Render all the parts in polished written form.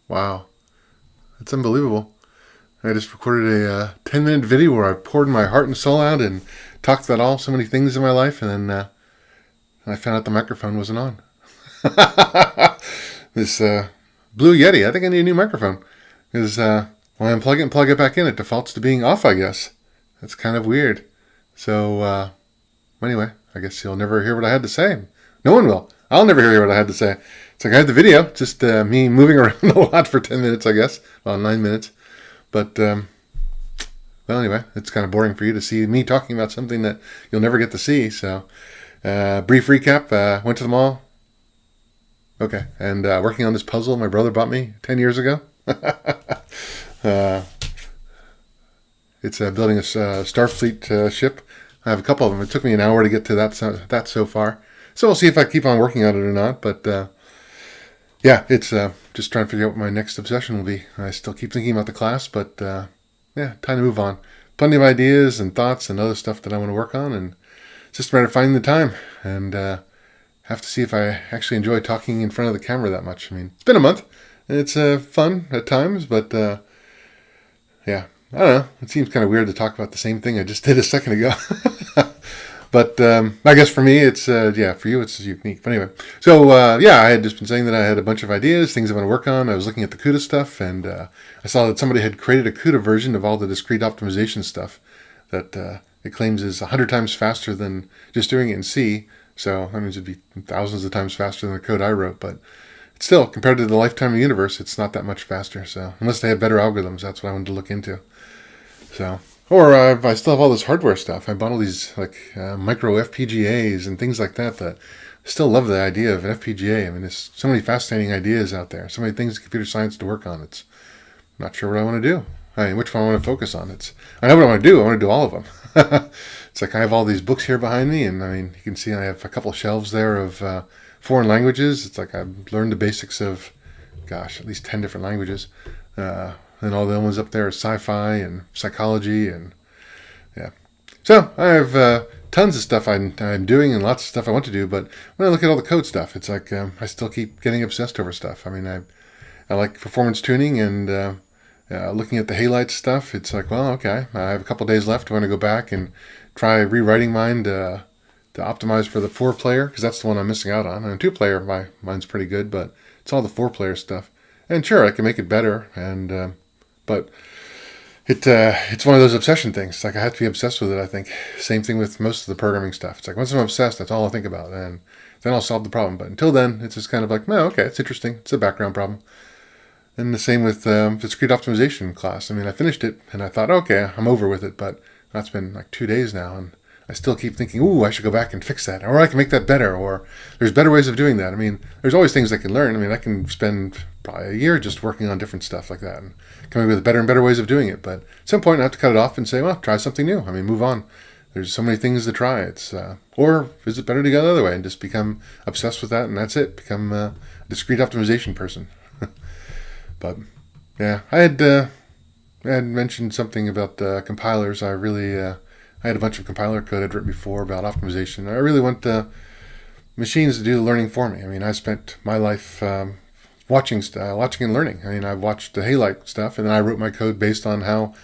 Wow. That's unbelievable. I just recorded a 10-minute video where I poured my heart and soul out and talked about so many things in my life, and then I found out the microphone wasn't on. This Blue Yeti, I think I need a new microphone. Because when I unplug it and plug it back in, it defaults to being off, I guess. That's kind of weird. So, anyway, I guess you'll never hear what I had to say. No one will. I'll never hear what I had to say. It's like I had the video, just me moving around a lot for 10 minutes, I guess. Well, 9 minutes. But, well, anyway, it's kind of boring for you to see me talking about something that you'll never get to see. So, brief recap. Went to the mall. Okay. And working on this puzzle my brother bought me 10 years ago. It's building a Starfleet ship. I have a couple of them. It took me an hour to get to that so far. So we'll see if I keep on working on it or not. But yeah, it's just trying to figure out what my next obsession will be. I still keep thinking about the class, but yeah, time to move on. Plenty of ideas and thoughts and other stuff that I want to work on, and it's just a matter of finding the time and have to see if I actually enjoy talking in front of the camera that much. I mean, it's been a month, and it's fun at times, but yeah, I don't know. It seems kind of weird to talk about the same thing I just did a second ago. But I guess for me, it's, yeah, for you, it's unique. But anyway, so yeah, I had just been saying that I had a bunch of ideas, things I want to work on. I was looking at the CUDA stuff, and I saw that somebody had created a CUDA version of all the discrete optimization stuff that it claims is 100 times faster than just doing it in C. So that means it'd be thousands of times faster than the code I wrote. But still, compared to the lifetime of the universe, it's not that much faster. So unless they have better algorithms, that's what I wanted to look into. So, or I still have all this hardware stuff. I bought all these like micro FPGAs and things like that. That I still love the idea of an FPGA. I mean, there's so many fascinating ideas out there. So many things in computer science to work on. It's I'm not sure what I want to do. I mean, which one I want to focus on. I know what I want to do. I want to do all of them. It's like I have all these books here behind me, and I mean, you can see I have a couple of shelves there of foreign languages. It's like I've learned the basics of, gosh, at least 10 different languages. And all the ones up there are sci-fi and psychology, and yeah. So I have tons of stuff I'm doing and lots of stuff I want to do, but when I look at all the code stuff, it's like I still keep getting obsessed over stuff. I mean, I like performance tuning and looking at the halide stuff. It's like, well, okay, I have a couple days left. I want to go back and try rewriting mine to optimize for the 4-player, because that's the one I'm missing out on. And 2-player, mine's pretty good, but it's all the 4-player stuff. And sure, I can make it better, and but it's one of those obsession things. It's like I have to be obsessed with it, I think. Same thing with most of the programming stuff. It's like once I'm obsessed, that's all I think about, and then I'll solve the problem. But until then, it's just kind of like, oh, okay, it's interesting. It's a background problem. And the same with the discrete optimization class. I mean, I finished it, and I thought, okay, I'm over with it. But that's been like 2 days now, and I still keep thinking, ooh, I should go back and fix that. Or I can make that better. Or there's better ways of doing that. I mean, there's always things I can learn. I mean, I can spend probably a year just working on different stuff like that and coming up with better and better ways of doing it. But at some point, I have to cut it off and say, well, try something new. I mean, move on. There's so many things to try. Or is it better to go the other way and just become obsessed with that, and that's it? Become a discrete optimization person. But yeah, I had mentioned something about compilers. I had a bunch of compiler code I'd written before about optimization. I really want machines to do the learning for me. I mean, I spent my life watching and learning. I mean, I watched the Halite stuff, and then I wrote my code based on how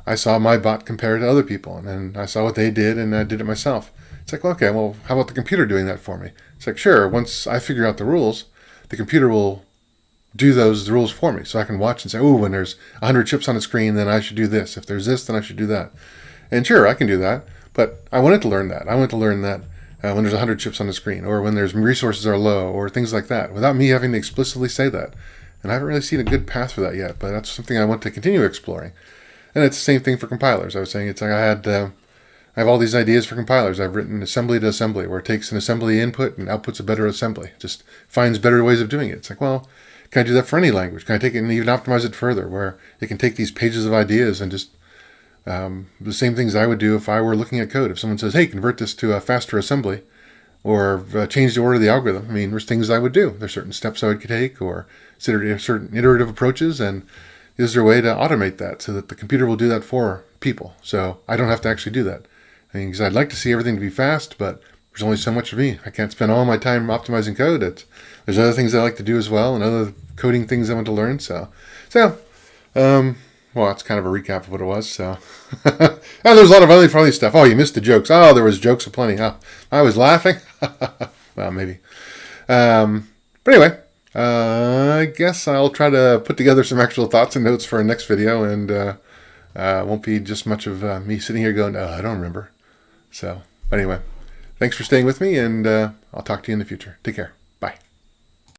I saw my bot compared to other people, and then I saw what they did, and I did it myself. It's like, okay, well, how about the computer doing that for me? It's like, sure, once I figure out the rules, the computer will do the rules for me, so I can watch and say, oh, when there's 100 chips on the screen, then I should do this. If there's this, then I should do that. And sure, I can do that, but I wanted to learn that. I wanted to learn that when there's 100 chips on the screen, or when there's resources are low, or things like that, without me having to explicitly say that. And I haven't really seen a good path for that yet, but that's something I want to continue exploring. And it's the same thing for compilers. I was saying, it's like I have all these ideas for compilers. I've written assembly to assembly, where it takes an assembly input and outputs a better assembly. It just finds better ways of doing it. It's like, well, can I do that for any language? Can I take it and even optimize it further, where it can take these pages of ideas and just the same things I would do if I were looking at code. If someone says, hey, convert this to a faster assembly, or change the order of the algorithm, I mean, there's things I would do. There's certain steps I would take, or certain iterative approaches, and is there a way to automate that so that the computer will do that for people? So I don't have to actually do that. I mean, because I'd like to see everything to be fast, but there's only so much of me. I can't spend all my time optimizing code. There's other things I like to do as well, and other coding things I want to learn. So, well, that's kind of a recap of what it was. So, oh, there's a lot of other funny stuff. Oh, you missed the jokes. Oh, there was jokes aplenty. Oh, I was laughing. Well, maybe. But anyway, I guess I'll try to put together some actual thoughts and notes for our next video, and it won't be just much of me sitting here going, oh, I don't remember. So, but anyway, thanks for staying with me, and I'll talk to you in the future. Take care.